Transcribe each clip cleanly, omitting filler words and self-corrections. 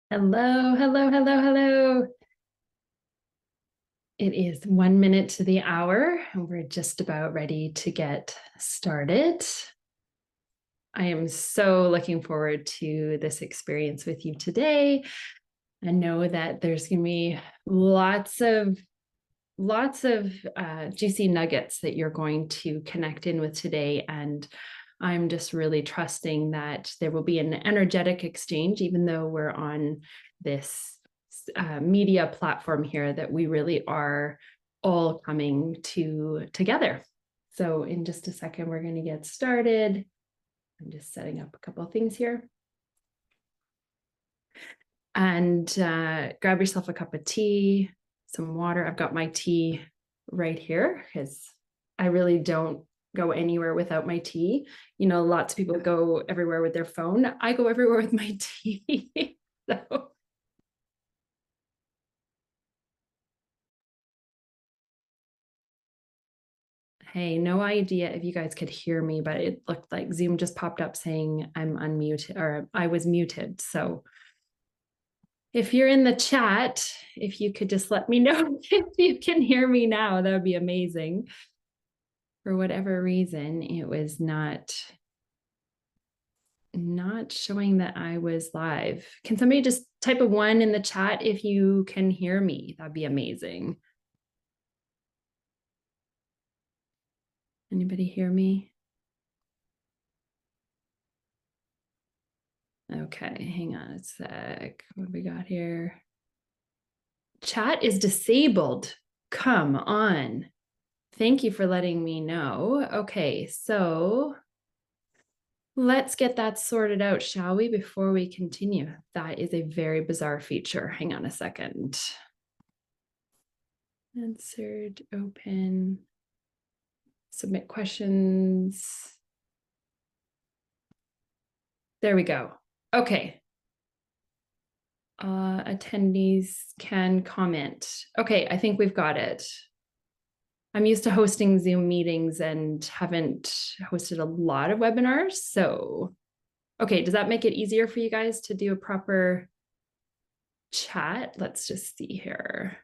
Hello, hello, hello, hello. It is 1 minute to the hour, and we're just about ready to get started. I am so looking forward to this experience with you today. I know that there's going to be lots of juicy nuggets that you're going to connect in with today, and I'm just really trusting that there will be an energetic exchange, even though we're on this media platform here, that we really are all coming together. So in just a second, we're going to get started. I'm just setting up a couple of things here. And grab yourself a cup of tea, some water. I've got my tea right here because I really don't go anywhere without my tea. You know, lots of people go everywhere with their phone. I go everywhere with my tea. So hey, no idea if you guys could hear me, but it looked like Zoom just popped up saying I'm unmuted, or I was muted. So if you're in the chat, if you could just let me know if you can hear me now, that would be amazing. For whatever reason, it was not showing that I was live. Can somebody just type a 1 in the chat if you can hear me? That'd be amazing. Anybody hear me? Okay, hang on a sec. What do we got here? Chat is disabled. Come on. Thank you for letting me know. Okay, so let's get that sorted out, shall we, before we continue? That is a very bizarre feature. Hang on a second. Answered, open, submit questions. There we go. Okay. Attendees can comment. Okay, I think we've got it. I'm used to hosting Zoom meetings and haven't hosted a lot of webinars. So, okay, does that make it easier for you guys to do a proper chat? Let's just see here.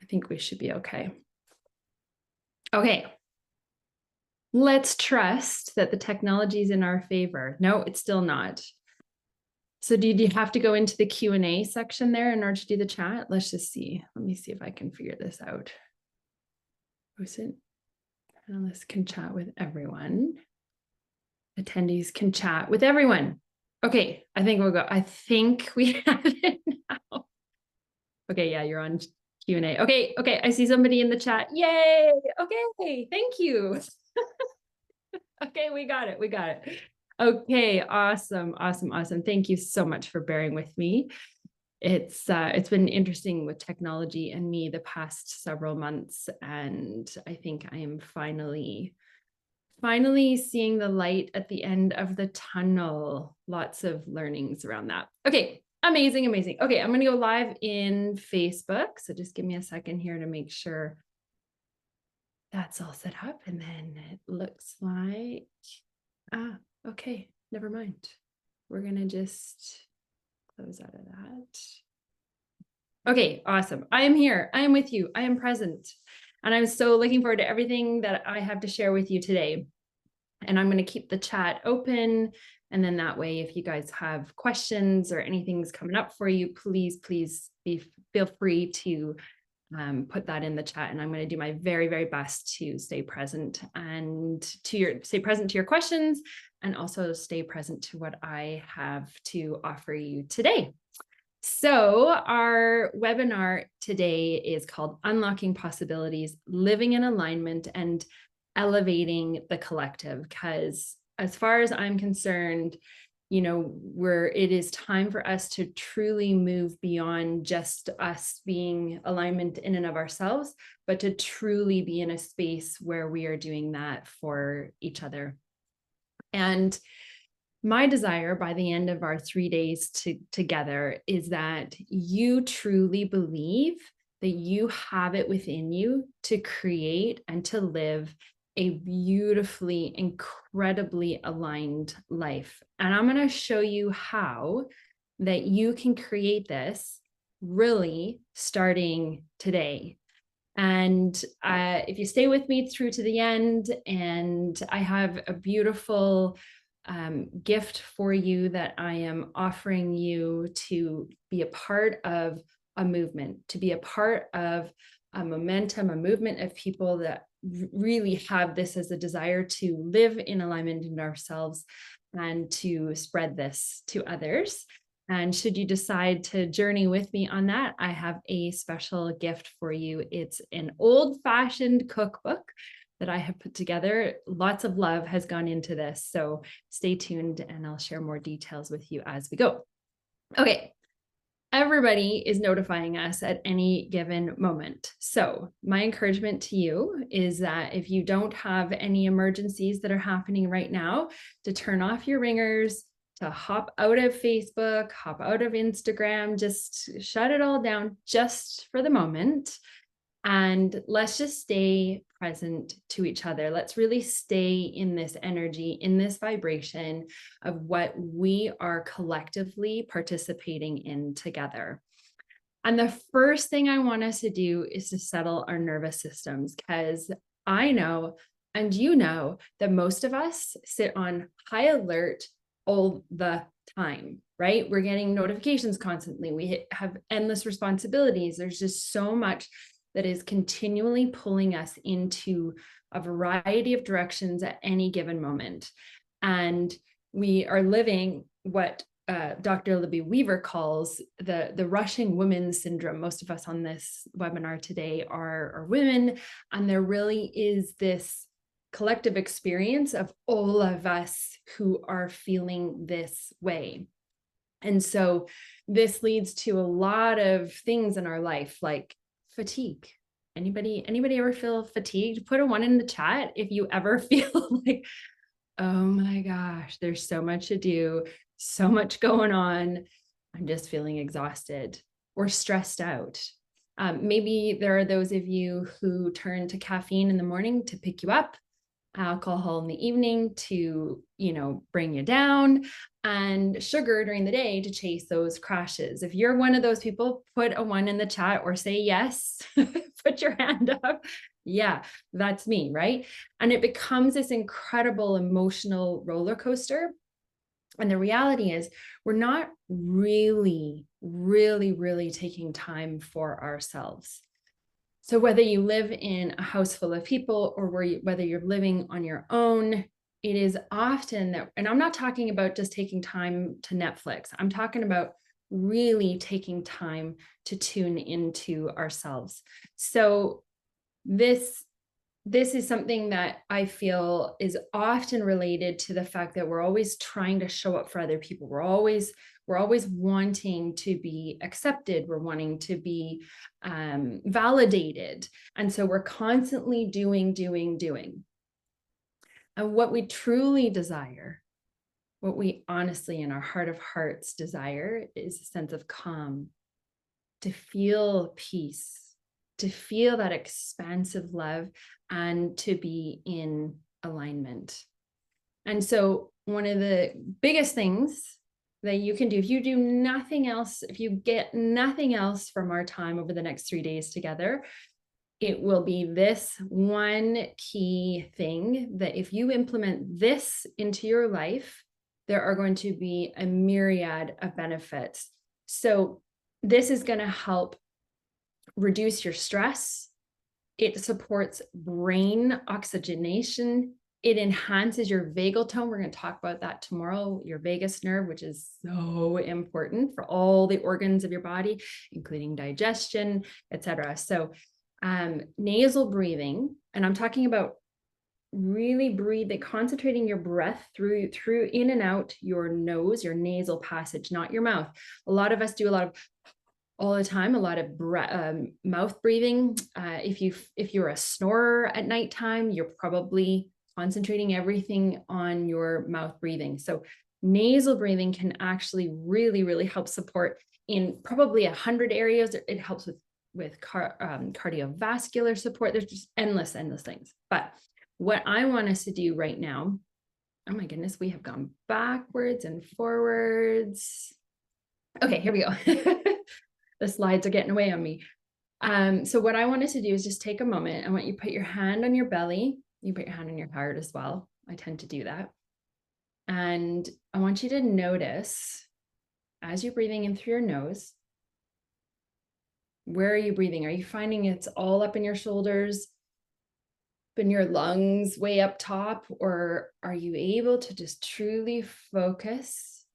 I think we should be okay. Okay. Let's trust that the technology is in our favor. No, it's still not. So do you have to go into the Q&A section there in order to do the chat? Let's just see. Let me see if I can figure this out. Panelists can chat with everyone. Attendees can chat with everyone. Okay, I think we'll go. I think we have it now. Okay, yeah, you're on Q&A. Okay, I see somebody in the chat. Yay! Okay, thank you. Okay, we got it. Okay, awesome. Thank you so much for bearing with me. It's been interesting with technology and me the past several months, and I think I am finally seeing the light at the end of the tunnel. Lots of learnings around that. Okay, amazing. Okay, I'm going to go live in Facebook. So just give me a second here to make sure that's all set up. And then it looks like, okay, never mind. We're going to just close out of that. Okay, awesome. I am here. I am with you. I am present. And I'm so looking forward to everything that I have to share with you today. And I'm going to keep the chat open. And then that way, if you guys have questions or anything's coming up for you, please feel free to put that in the chat. And I'm going to do my very, very best to stay present and stay present to your questions, and also stay present to what I have to offer you today. So our webinar today is called Unlocking Possibilities, Living in Alignment and Elevating the Collective, because as far as I'm concerned, you know, it is time for us to truly move beyond just us being alignment in and of ourselves, but to truly be in a space where we are doing that for each other. And my desire by the end of our 3 days together is that you truly believe that you have it within you to create and to live a beautifully, incredibly aligned life. And I'm going to show you how that you can create this really starting today. And if you stay with me through to the end, and I have a beautiful gift for you that I am offering you to be a part of a movement, to be a part of a momentum, a movement of people that really have this as a desire to live in alignment in ourselves and to spread this to others. And should you decide to journey with me on that, I have a special gift for you. It's an old-fashioned cookbook that I have put together. Lots of love has gone into this. So stay tuned and I'll share more details with you as we go. Okay. Everybody is notifying us at any given moment. So my encouragement to you is that if you don't have any emergencies that are happening right now, to turn off your ringers, to hop out of Facebook, hop out of Instagram, just shut it all down just for the moment. And let's just stay present to each other. Let's really stay in this energy, in this vibration of what we are collectively participating in together. And the first thing I want us to do is to settle our nervous systems, because I know, and you know, that most of us sit on high alert all the time, right? We're getting notifications constantly. We have endless responsibilities. There's just so much that is continually pulling us into a variety of directions at any given moment. And we are living what Dr. Libby Weaver calls the rushing woman syndrome. Most of us on this webinar today are women, and there really is this collective experience of all of us who are feeling this way. And so this leads to a lot of things in our life, like fatigue. Anybody ever feel fatigued? Put a 1 in the chat if you ever feel like, oh my gosh, there's so much to do, so much going on. I'm just feeling exhausted or stressed out. Maybe there are those of you who turn to caffeine in the morning to pick you up, alcohol in the evening to, bring you down, and sugar during the day to chase those crashes. If you're one of those people, put a 1 in the chat or say yes, put your hand up. Yeah, that's me, right? And it becomes this incredible emotional roller coaster. And the reality is we're not really taking time for ourselves. So whether you live in a house full of people or whether you're living on your own, it is often that, and I'm not talking about just taking time to Netflix. I'm talking about really taking time to tune into ourselves. So this is something that I feel is often related to the fact that we're always trying to show up for other people. We're always wanting to be accepted. We're wanting to be validated. And so we're constantly doing. And what we truly desire, what we honestly in our heart of hearts desire, is a sense of calm, to feel peace, to feel that expansive love, and to be in alignment. And so one of the biggest things that you can do, if you do nothing else, if you get nothing else from our time over the next 3 days together, it will be this one key thing that if you implement this into your life, there are going to be a myriad of benefits. So this is going to help reduce your stress. It supports brain oxygenation. It enhances your vagal tone. We're going to talk about that tomorrow, your vagus nerve, which is so important for all the organs of your body, including digestion, etc. So nasal breathing, and I'm talking about really breathing, concentrating your breath through in and out your nose, your nasal passage, not your mouth. A lot of us do all the time, a lot of mouth breathing. If you're a snorer at nighttime, you're probably concentrating everything on your mouth breathing. So nasal breathing can actually really help support in probably 100 areas. It helps with cardiovascular support. There's just endless things. But what I want us to do right now, oh my goodness, we have gone backwards and forwards. Okay, here we go. The slides are getting away on me. So what I wanted to do is just take a moment. I want you to put your hand on your belly. You put your hand on your heart as well. I tend to do that. And I want you to notice as you're breathing in through your nose, where are you breathing? Are you finding it's all up in your shoulders, up in your lungs, way up top? Or are you able to just truly focus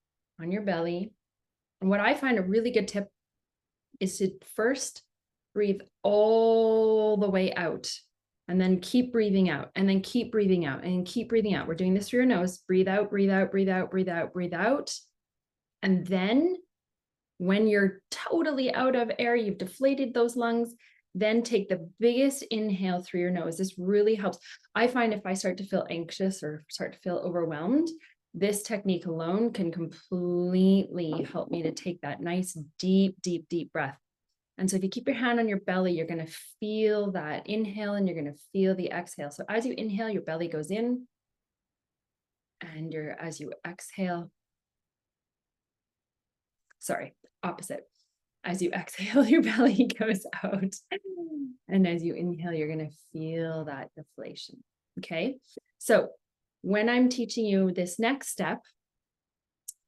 on your belly? And what I find a really good tip is to first breathe all the way out and then keep breathing out and then keep breathing out and keep breathing out. We're doing this through your nose. Breathe out, breathe out, breathe out, breathe out, breathe out. And then when you're totally out of air, you've deflated those lungs, then take the biggest inhale through your nose. This really helps. I find if I start to feel anxious or start to feel overwhelmed, this technique alone can completely help me to take that nice, deep, deep, deep breath. And so if you keep your hand on your belly, you're going to feel that inhale and you're going to feel the exhale. So as you inhale, your belly goes in, and as you exhale, sorry, opposite. As you exhale, your belly goes out. And as you inhale, you're going to feel that deflation. Okay. So when I'm teaching you this next step,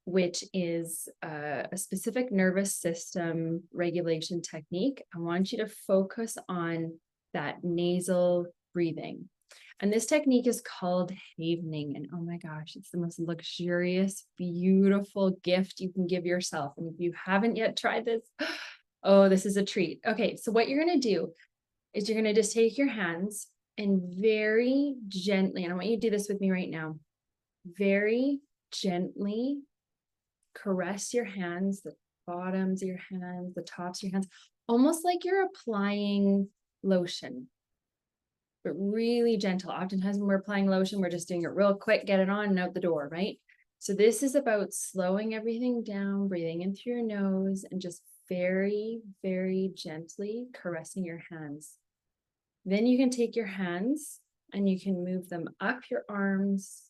which is a specific nervous system regulation technique, I want you to focus on that nasal breathing. And this technique is called havening. And oh my gosh, it's the most luxurious, beautiful gift you can give yourself. And if you haven't yet tried this, oh, this is a treat. Okay, so what you're going to do is you're going to just take your hands and very gently, and I want you to do this with me right now, very gently caress your hands, the bottoms of your hands, the tops of your hands, almost like you're applying lotion, but really gentle. Oftentimes when we're applying lotion, we're just doing it real quick, get it on and out the door, right? So this is about slowing everything down, breathing in through your nose, and just very, very gently caressing your hands. Then you can take your hands and you can move them up your arms,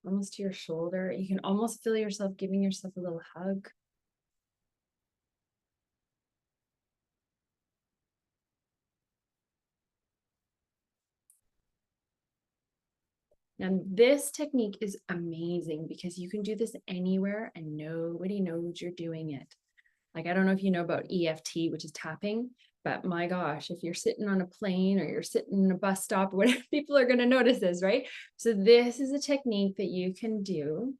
almost to your shoulder. You can almost feel yourself giving yourself a little hug. Now, this technique is amazing because you can do this anywhere and nobody knows you're doing it. Like, I don't know if you know about EFT, which is tapping, but my gosh, if you're sitting on a plane or you're sitting in a bus stop or whatever, people are going to notice this, right? So this is a technique that you can do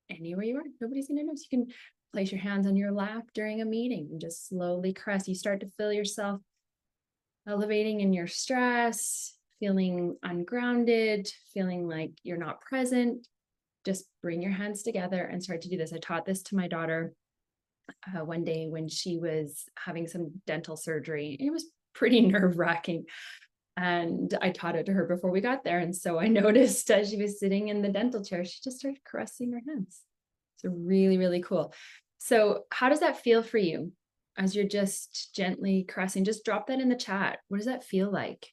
anywhere you are. Nobody's going to notice. You can place your hands on your lap during a meeting and just slowly caress. You start to feel yourself elevating in your stress, feeling ungrounded, feeling like you're not present. Just bring your hands together and start to do this. I taught this to my daughter one day when she was having some dental surgery. It was pretty nerve-wracking. And I taught it to her before we got there. And so I noticed as she was sitting in the dental chair, she just started caressing her hands. So really, really cool. So how does that feel for you as you're just gently caressing? Just drop that in the chat. What does that feel like?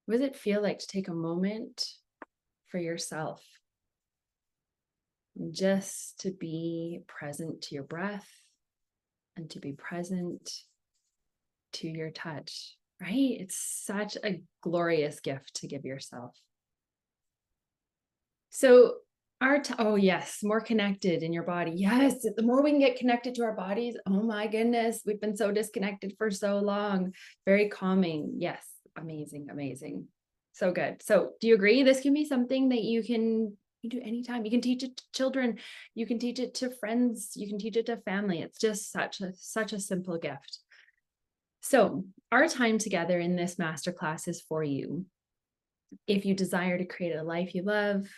What does it feel like to take a moment for yourself? Just to be present to your breath and to be present to your touch, right? It's such a glorious gift to give yourself. So oh yes, more connected in your body. Yes, the more we can get connected to our bodies, oh my goodness, we've been so disconnected for so long. Very calming. Yes, amazing, amazing. So good. So do you agree? This can be something that you do anytime. You can teach it to children. You can teach it to friends. You can teach it to family. It's just such a simple gift. So our time together in this masterclass is for you. If you desire to create a life you love,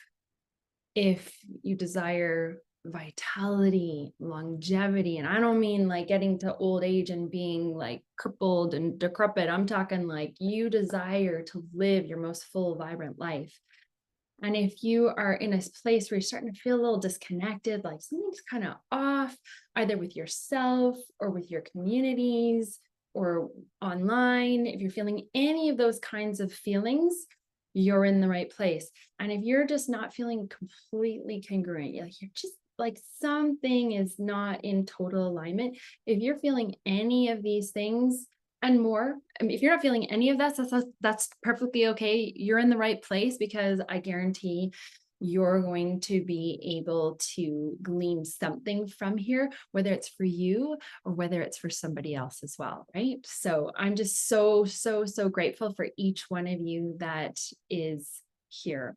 if you desire vitality, longevity, and I don't mean like getting to old age and being like crippled and decrepit. I'm talking like you desire to live your most full, vibrant life. And if you are in a place where you're starting to feel a little disconnected, like something's kind of off, either with yourself or with your communities or online, if you're feeling any of those kinds of feelings, you're in the right place. And if you're just not feeling completely congruent, you're just like something is not in total alignment. If you're feeling any of these things and more, I mean, if you're not feeling any of that, that's perfectly okay. You're in the right place, because I guarantee you're going to be able to glean something from here, whether it's for you or whether it's for somebody else as well, right? So I'm just so, so, so grateful for each one of you that is here.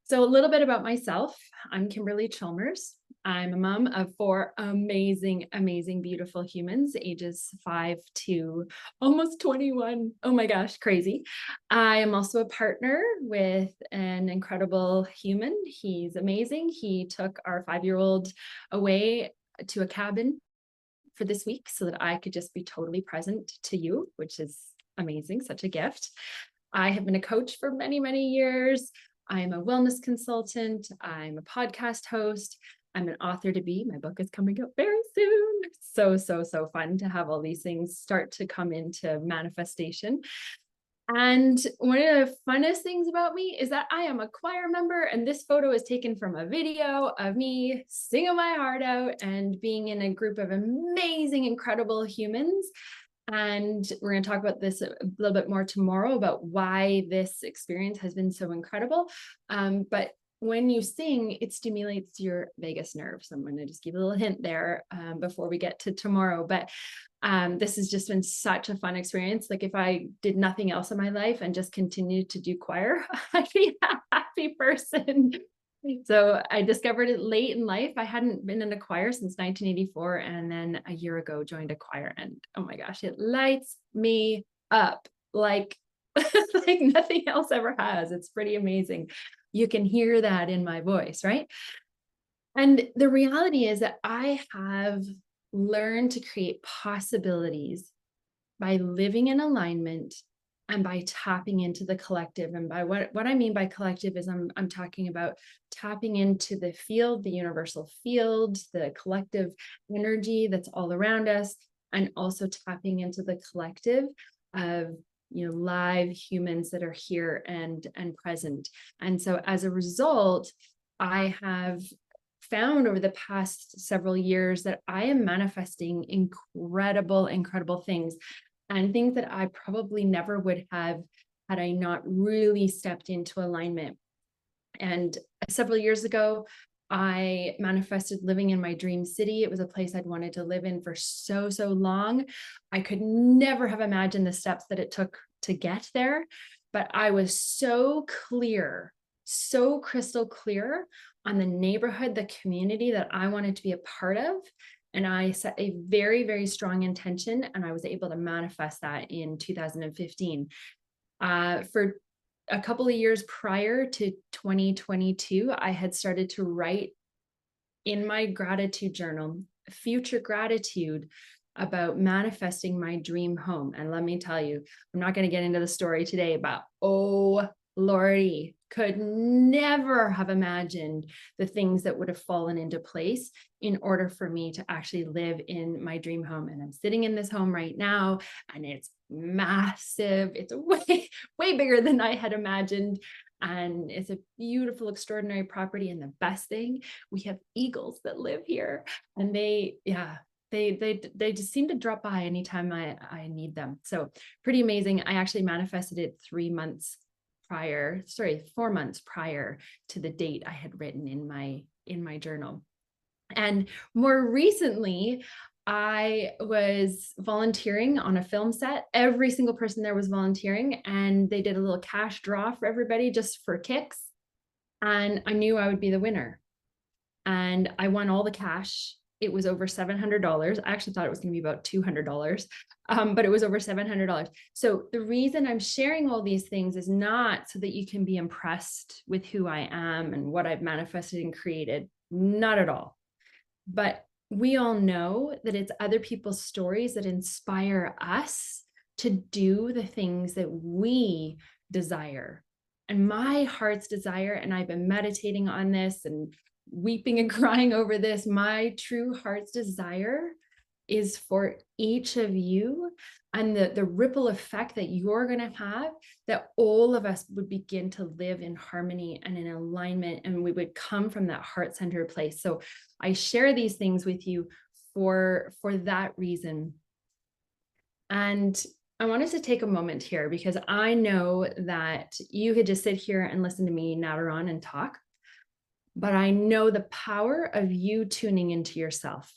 So a little bit about myself. I'm Kimberly Chalmers. I'm a mom of 4 amazing, amazing, beautiful humans, ages 5 to almost 21. Oh my gosh, crazy. I am also a partner with an incredible human. He's amazing. He took our 5-year-old away to a cabin for this week so that I could just be totally present to you, which is amazing, such a gift. I have been a coach for many, many years. I'm a wellness consultant. I'm a podcast host. I'm an author to be. My book is coming out very soon. So, so, so fun to have all these things start to come into manifestation. And one of the funnest things about me is that I am a choir member, and this photo is taken from a video of me singing my heart out and being in a group of amazing, incredible humans. And we're going to talk about this a little bit more tomorrow, about why this experience has been so incredible. But when you sing, it stimulates your vagus nerve. So I'm going to just give a little hint there before we get to tomorrow. But this has just been such a fun experience. Like, if I did nothing else in my life and just continued to do choir, I'd be a happy person. So I discovered it late in life. I hadn't been in a choir since 1984, and then a year ago joined a choir, and oh my gosh, it lights me up like like nothing else ever has. It's pretty amazing. You can hear that in my voice, right? And the reality is that I have learned to create possibilities by living in alignment and by tapping into the collective. And by what I mean by collective is I'm talking about tapping into the field, the universal field, the collective energy that's all around us, and also tapping into the collective of, you know, live humans that are here and present. And so as a result, I have found over the past several years that I am manifesting incredible, incredible things, and things that I probably never would have had I not really stepped into alignment. And several years ago, I manifested living in my dream city. It was a place I'd wanted to live in for so, so long. I could never have imagined the steps that it took to get there, but I was so clear, so crystal clear on the neighborhood, the community that I wanted to be a part of. And I set a very, very strong intention, and I was able to manifest that in 2015. For a couple of years prior to 2022, I had started to write in my gratitude journal, future gratitude about manifesting my dream home. And let me tell you, I'm not going to get into the story today, but oh Lordy, could never have imagined the things that would have fallen into place in order for me to actually live in my dream home. And I'm sitting in this home right now, and it's massive. It's way, way bigger than I had imagined. And it's a beautiful, extraordinary property. And the best thing, we have eagles that live here, and they just seem to drop by anytime I need them. So pretty amazing. I actually manifested it 4 months prior to the date I had written in my journal. And more recently, I was volunteering on a film set. Every single person there was volunteering, and they did a little cash draw for everybody just for kicks. And I knew I would be the winner. And I won all the cash. It was over $700. I actually thought it was going to be about $200, but it was over $700. So the reason I'm sharing all these things is not so that you can be impressed with who I am and what I've manifested and created. Not at all. But we all know that it's other people's stories that inspire us to do the things that we desire. And my heart's desire, and I've been meditating on this and weeping and crying over this, my true heart's desire is for each of you, and the ripple effect that you're going to have, that all of us would begin to live in harmony and in alignment, and we would come from that heart-centered place. So I share these things with you for that reason. And I want us to take a moment here, because I know that you could just sit here and listen to me natter on and talk, but I know the power of you tuning into yourself.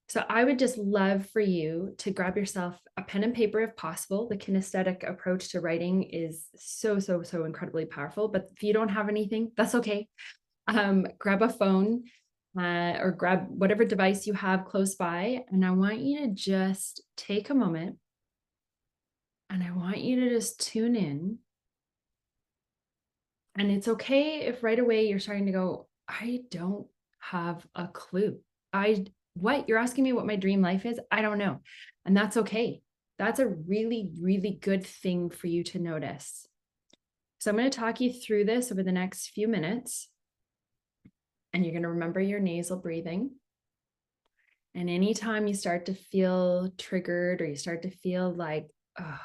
So I would just love for you to grab yourself a pen and paper if possible. The kinesthetic approach to writing is so incredibly powerful, but if you don't have anything, that's okay. Grab a phone or grab whatever device you have close by. And I want you to just take a moment, and I want you to just tune in. And it's okay if right away you're starting to go, I don't have a clue. What? You're asking me what my dream life is? I don't know. And that's okay. That's a really good thing for you to notice. So I'm going to talk you through this over the next few minutes. And you're going to remember your nasal breathing. And anytime you start to feel triggered, or you start to feel like, oh,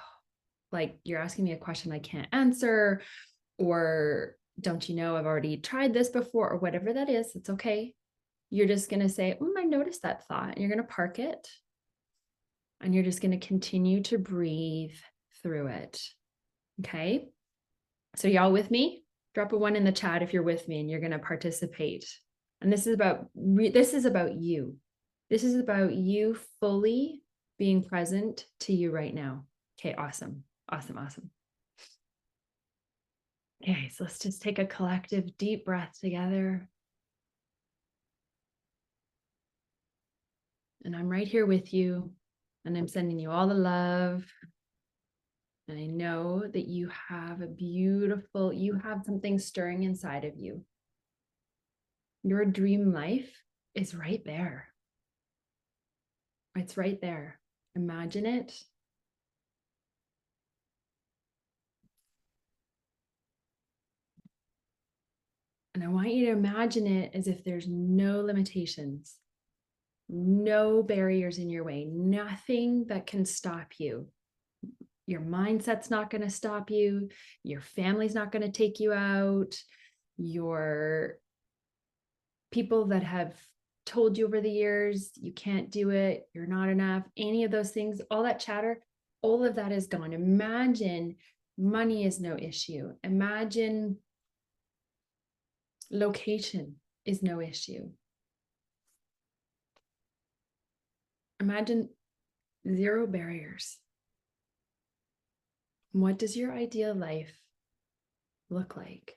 like you're asking me a question I can't answer, or don't you know, I've already tried this before, or whatever that is, it's okay. You're just going to say, I noticed that thought. And you're going to park it. And you're just going to continue to breathe through it. Okay. So y'all with me? Drop a 1 in the chat if you're with me and you're going to participate. And this is about you. This is about you fully being present to you right now. Okay. Awesome. Okay. So let's just take a collective deep breath together. And I'm right here with you, and I'm sending you all the love. And I know that you have something stirring inside of you. Your dream life is right there. It's right there. Imagine it. And I want you to imagine it as if there's no limitations, no barriers in your way, nothing that can stop you. Your mindset's not going to stop you. Your family's not going to take you out. Your people that have told you over the years, you can't do it, you're not enough, any of those things, all that chatter, all of that is gone. Imagine money is no issue. Imagine location is no issue. Imagine zero barriers. What does your ideal life look like?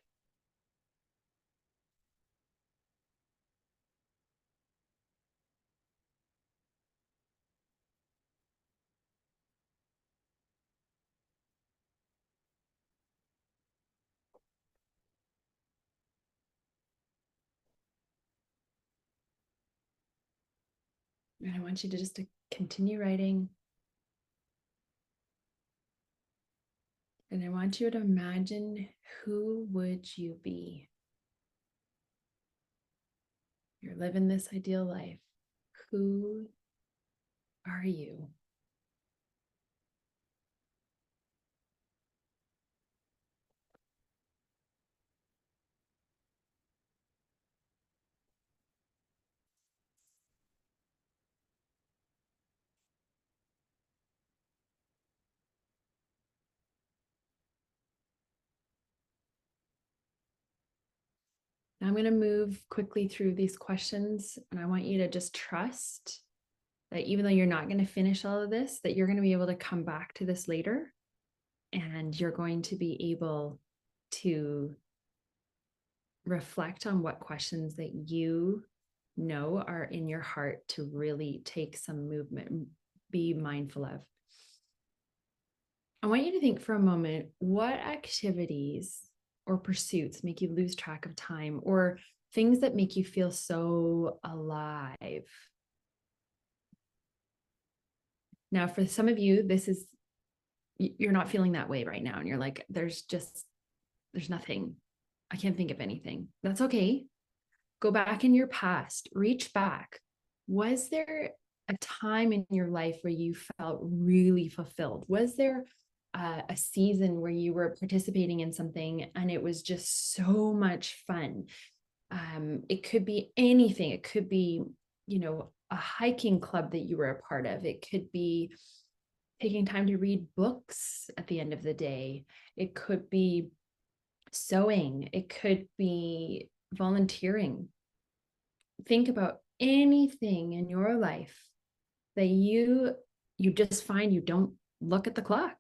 And I want you to just continue writing. And I want you to imagine, who would you be? You're living this ideal life. Who are you? Now I'm going to move quickly through these questions, and I want you to just trust that even though you're not going to finish all of this, that you're going to be able to come back to this later, and you're going to be able to reflect on what questions that you know are in your heart to really take some movement, be mindful of. I want you to think for a moment, what activities or pursuits make you lose track of time, or things that make you feel so alive? Now, for some of you, you're not feeling that way right now. And you're like, there's nothing. I can't think of anything. That's okay. Go back in your past, reach back. Was there a time in your life where you felt really fulfilled? Was there a season where you were participating in something and it was just so much fun? It could be anything. It could be, a hiking club that you were a part of. It could be taking time to read books at the end of the day. It could be sewing. It could be volunteering. Think about anything in your life that you just find you don't look at the clock.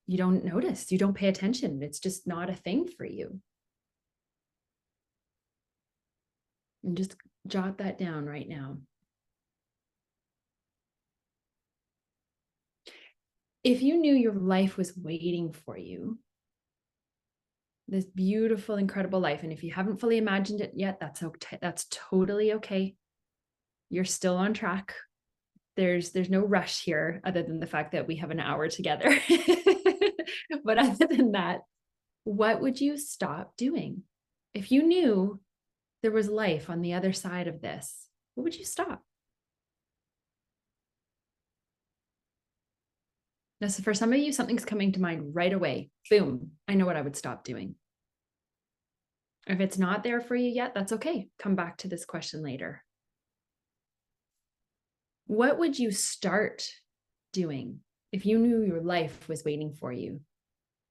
You don't notice. You don't pay attention. It's just not a thing for you. And just jot that down right now. If you knew your life was waiting for you, this beautiful, incredible life, and if you haven't fully imagined it yet, that's okay. That's totally okay. You're still on track. There's no rush here, other than the fact that we have an hour together. But other than that, what would you stop doing? If you knew there was life on the other side of this, what would you stop? Now, so for some of you, something's coming to mind right away. Boom, I know what I would stop doing. If it's not there for you yet, that's okay. Come back to this question later. What would you start doing if you knew your life was waiting for you?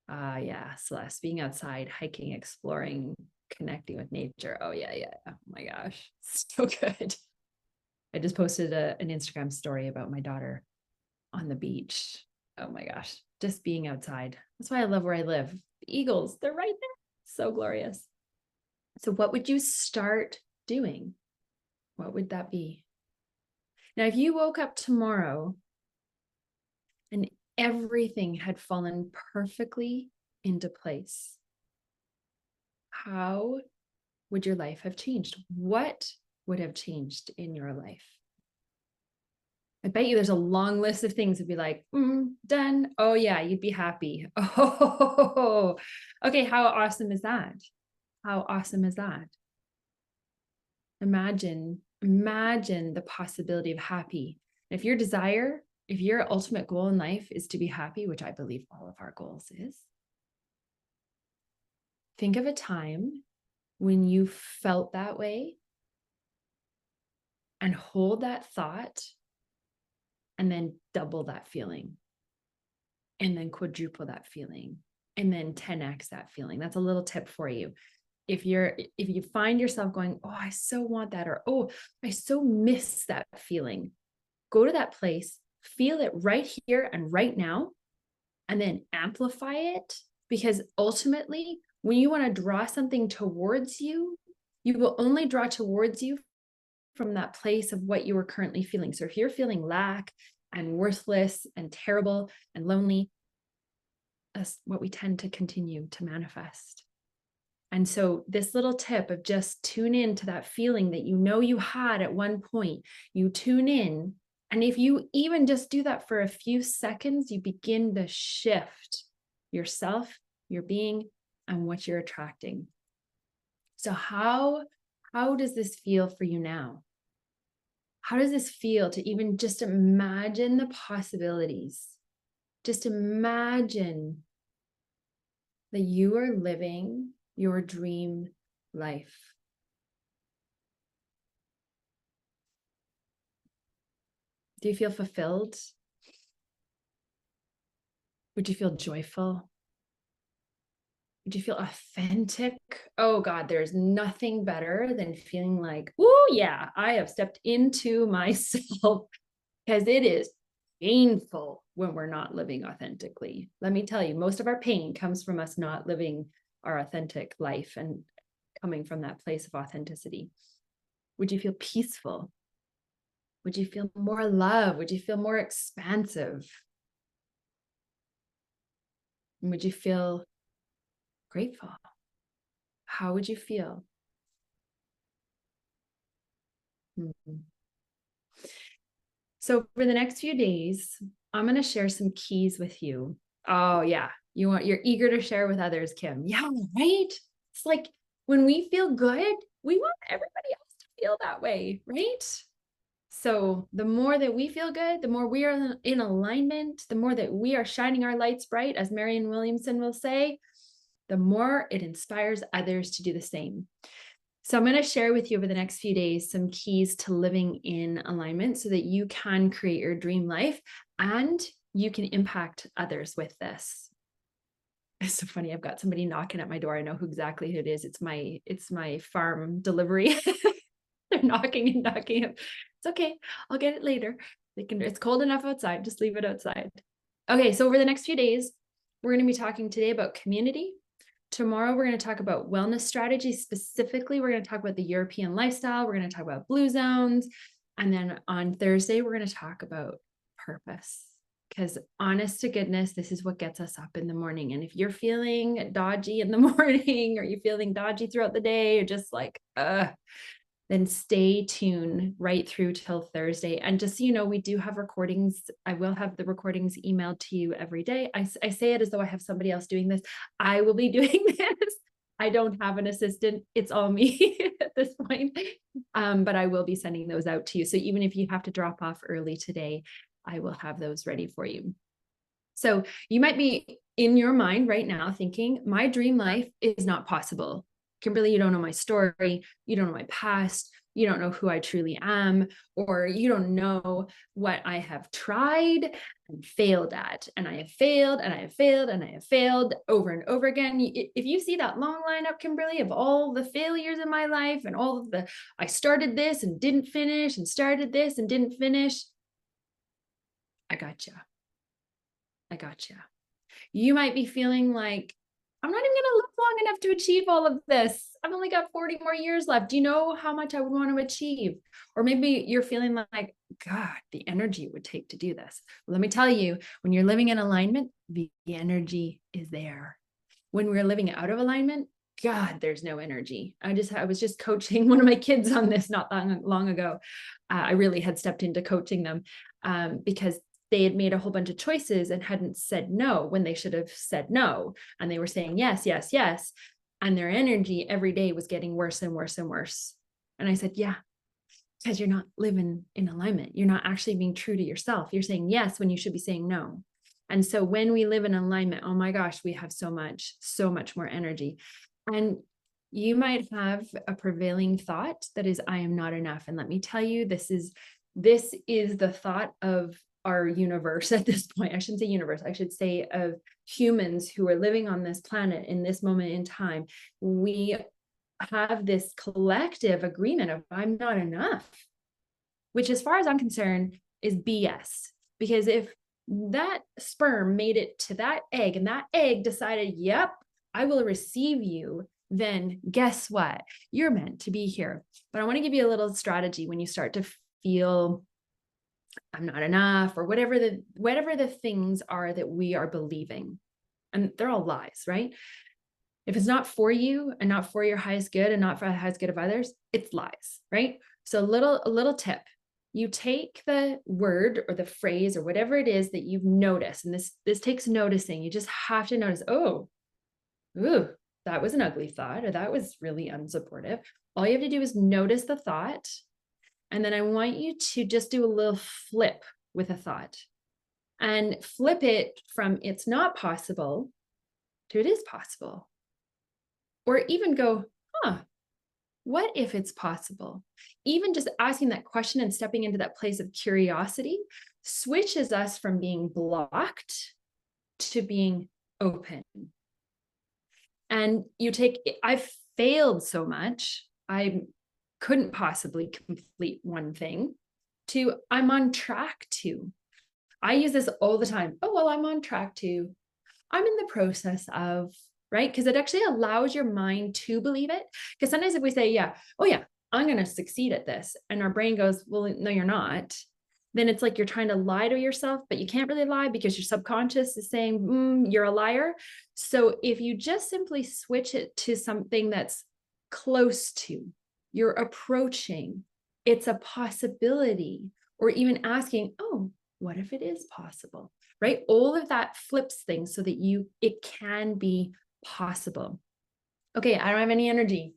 Yeah, Celeste, being outside, hiking, exploring, connecting with nature. Oh yeah. Oh my gosh, so good. I just posted an Instagram story about my daughter on the beach. Oh my gosh, just being outside. That's why I love where I live. The eagles, they're right there. So glorious. So what would you start doing? What would that be? Now, if you woke up tomorrow and everything had fallen perfectly into place, how would your life have changed? What would have changed in your life? I bet you there's a long list of things that'd be like, done. Oh yeah, you'd be happy. Oh, okay. How awesome is that? How awesome is that? Imagine the possibility of happy. If your desire, if your ultimate goal in life is to be happy, which I believe all of our goals is, think of a time when you felt that way and hold that thought and then double that feeling and then quadruple that feeling and then 10x that feeling. That's a little tip for you. If you find yourself going, oh, I so want that, or oh, I so miss that feeling, go to that place, feel it right here and right now, and then amplify it. Because ultimately, when you want to draw something towards you, you will only draw towards you from that place of what you are currently feeling. So if you're feeling lack and worthless and terrible and lonely, that's what we tend to continue to manifest. And so this little tip of just tune in to that feeling that you know you had at one point, you tune in. And if you even just do that for a few seconds, you begin to shift yourself, your being, and what you're attracting. So how does this feel for you now? How does this feel to even just imagine the possibilities? Just imagine that you are living your dream life. Do you feel fulfilled? Would you feel joyful? Would you feel authentic? Oh God, there's nothing better than feeling like, oh yeah, I have stepped into myself, because it is painful when we're not living authentically. Let me tell you, most of our pain comes from us not living our authentic life and coming from that place of authenticity. Would you feel peaceful? Would you feel more love? Would you feel more expansive? And would you feel grateful? How would you feel? Mm-hmm. So for the next few days, I'm going to share some keys with you. Oh yeah, you're eager to share with others, Kim. Yeah, right? It's like when we feel good, we want everybody else to feel that way, right? So the more that we feel good, the more we are in alignment, the more that we are shining our lights bright, as Marianne Williamson will say, the more it inspires others to do the same. So I'm going to share with you over the next few days some keys to living in alignment so that you can create your dream life and you can impact others with this. It's so funny. I've got somebody knocking at my door. I know who exactly it is. It's my farm delivery. They're knocking and knocking. It's okay. I'll get it later. It's cold enough outside. Just leave it outside. Okay. So over the next few days, we're going to be talking today about community. Tomorrow, we're going to talk about wellness strategies. Specifically, we're going to talk about the European lifestyle. We're going to talk about blue zones. And then on Thursday, we're going to talk about purpose. Because honest to goodness, this is what gets us up in the morning. And if you're feeling dodgy in the morning, or you're feeling dodgy throughout the day, or just like, then stay tuned right through till Thursday. And just so you know, we do have recordings. I will have the recordings emailed to you every day. I say it as though I have somebody else doing this. I will be doing this. I don't have an assistant. It's all me at this point. But I will be sending those out to you. So even if you have to drop off early today, I will have those ready for you. So you might be in your mind right now thinking, my dream life is not possible. Kimberly, you don't know my story. You don't know my past. You don't know who I truly am, or you don't know what I have tried and failed at. And I have failed and I have failed and I have failed over and over again. If you see that long lineup, Kimberly, of all the failures in my life and all of the, I started this and didn't finish and started this and didn't finish, I got you. I got you. You might be feeling like, I'm not even going to live long enough to achieve all of this. I've only got 40 more years left. Do you know how much I would want to achieve? Or maybe you're feeling like, God, the energy it would take to do this. Well, let me tell you, when you're living in alignment, the energy is there. When we're living out of alignment, God, there's no energy. I was just coaching one of my kids on this not long ago. I really had stepped into coaching them because they had made a whole bunch of choices and hadn't said no when they should have said no. And they were saying yes, yes, yes. And their energy every day was getting worse and worse and worse. And I said, yeah, because you're not living in alignment. You're not actually being true to yourself. You're saying yes when you should be saying no. And so when we live in alignment, oh my gosh, we have so much more energy. And you might have a prevailing thought that is, I am not enough. And let me tell you, this is the thought of our universe at this point. I shouldn't say universe. I should say of humans who are living on this planet in this moment in time. We have this collective agreement of I'm not enough, which as far as I'm concerned is BS. Because if that sperm made it to that egg and that egg decided, yep, I will receive you, then guess what? You're meant to be here. But I want to give you a little strategy when you start to feel I'm not enough, or whatever the things are that we are believing. And they're all lies, right? If it's not for you and not for your highest good and not for the highest good of others, it's lies, right? So a little tip. You take the word or the phrase or whatever it is that you've noticed, and this takes noticing. You just have to notice, oh, ooh, that was an ugly thought, or that was really unsupportive. All you have to do is notice the thought. And then I want you to just do a little flip with a thought and flip it from it's not possible to it is possible. Or even go, what if it's possible? Even just asking that question and stepping into that place of curiosity switches us from being blocked to being open. And I've failed so much. I couldn't possibly complete one thing to I'm on track to. I use this all the time. Oh, well, I'm on track to. I'm in the process of, right? Because it actually allows your mind to believe it. Because sometimes if we say, yeah, oh yeah, I'm going to succeed at this. And our brain goes, well, no, you're not. Then it's like you're trying to lie to yourself, but you can't really lie because your subconscious is saying, you're a liar. So if you just simply switch it to something that's close to, you're approaching, it's a possibility, or even asking, oh, what if it is possible, right? All of that flips things so that it can be possible. Okay, I don't have any energy.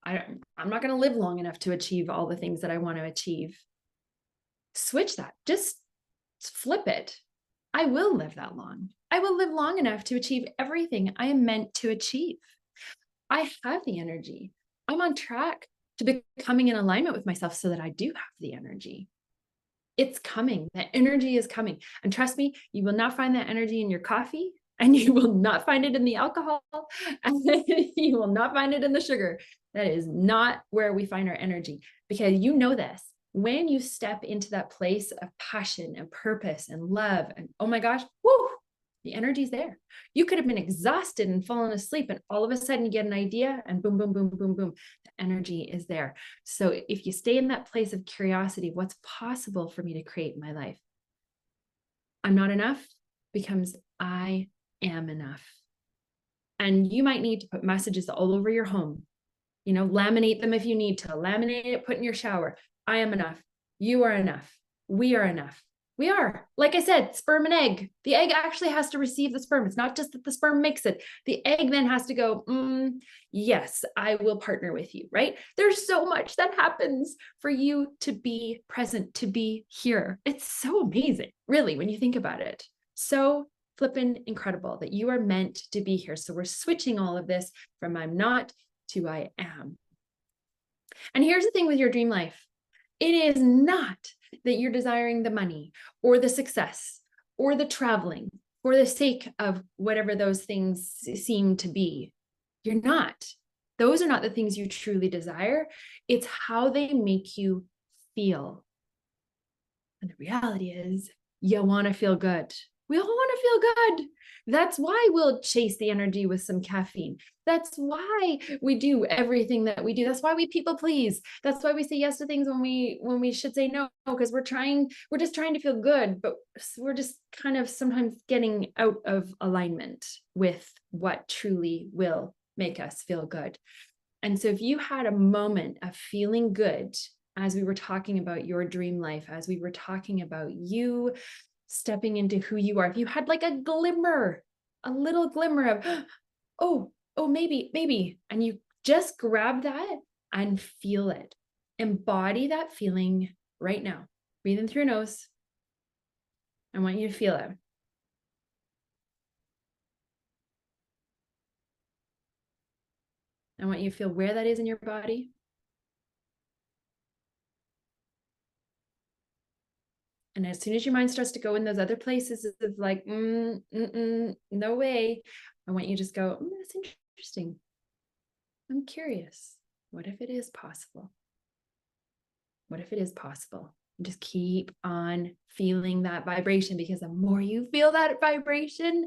I'm not going to live long enough to achieve all the things that I want to achieve. Switch that. Just flip it. I will live that long. I will live long enough to achieve everything I am meant to achieve. I have the energy. I'm on track to becoming in alignment with myself so that I do have the energy. It's coming. That energy is coming. And trust me, you will not find that energy in your coffee, and you will not find it in the alcohol, and you will not find it in the sugar. That is not where we find our energy, because you know this. When you step into that place of passion and purpose and love, and oh my gosh, whoo, the energy's there. You could have been exhausted and fallen asleep, and all of a sudden you get an idea, and boom, boom, boom, boom, boom, the energy is there. So if you stay in that place of curiosity, what's possible for me to create in my life? I'm not enough becomes I am enough. And you might need to put messages all over your home. Laminate them if you need to. Laminate it, put in your shower. I am enough. You are enough. We are enough. We are. Like I said, sperm and egg. The egg actually has to receive the sperm. It's not just that the sperm makes it. The egg then has to go, yes, I will partner with you, right? There's so much that happens for you to be present, to be here. It's so amazing, really, when you think about it. So flippin' incredible that you are meant to be here. So we're switching all of this from I'm not to I am. And here's the thing with your dream life. It is not that you're desiring the money or the success or the traveling for the sake of whatever those things seem to be. You're not. Those are not the things you truly desire. It's how they make you feel. And the reality is, you want to feel good. We all want to feel good. That's why we'll chase the energy with some caffeine. That's why we do everything that we do. That's why we people please. That's why we say yes to things when we should say no, because we're just trying to feel good, but we're just kind of sometimes getting out of alignment with what truly will make us feel good. And so if you had a moment of feeling good, as we were talking about your dream life, as we were talking about you stepping into who you are, if you had like a little glimmer of, oh, maybe, and you just grab that and feel it, embody that feeling right now. Breathe in through your nose. I want you to feel it. I want you to feel where that is in your body. And as soon as your mind starts to go in those other places of like, no way, I want you to just go, that's interesting. I'm curious. What if it is possible? What if it is possible? And just keep on feeling that vibration, because the more you feel that vibration,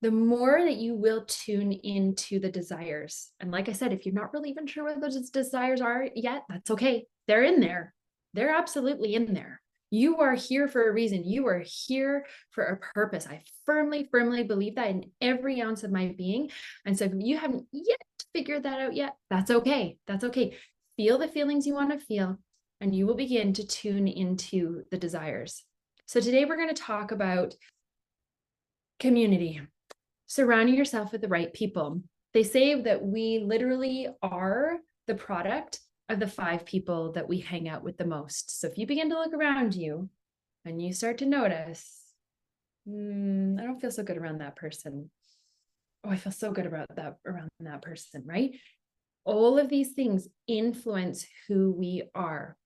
the more that you will tune into the desires. And like I said, if you're not really even sure what those desires are yet, that's okay. They're in there. They're absolutely in there. You are here for a reason. You are here for a purpose. I firmly, firmly believe that in every ounce of my being. And so if you haven't yet figured that out yet, that's okay. That's okay. Feel the feelings you want to feel, and you will begin to tune into the desires. So today we're going to talk about community, surrounding yourself with the right people. They say that we literally are the product of the 5 people that we hang out with the most. So if you begin to look around you and you start to notice, I don't feel so good around that person. Oh, I feel so good about that around that person, right? All of these things influence who we are.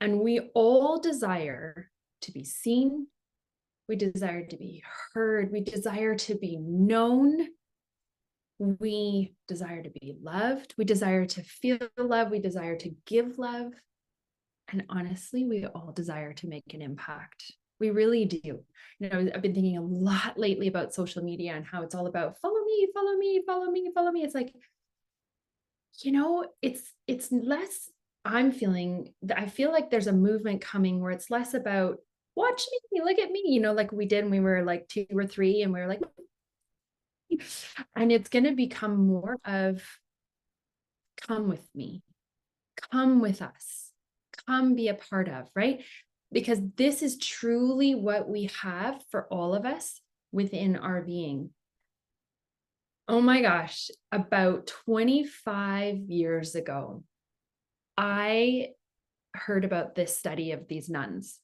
And we all desire to be seen. We desire to be heard. We desire to be known. We desire to be loved. We desire to feel love. We desire to give love. And honestly, we all desire to make an impact. We really do. I've been thinking a lot lately about social media and how it's all about follow me, follow me, follow me, follow me. It's like, it's less, I feel like there's a movement coming where it's less about watch me, look at me, like we did when we were like 2 or 3 and we were like, and it's going to become more of come with me, come with us, come be a part of, right? Because this is truly what we have for all of us within our being. Oh my gosh, about 25 years ago, I heard about this study of these nuns.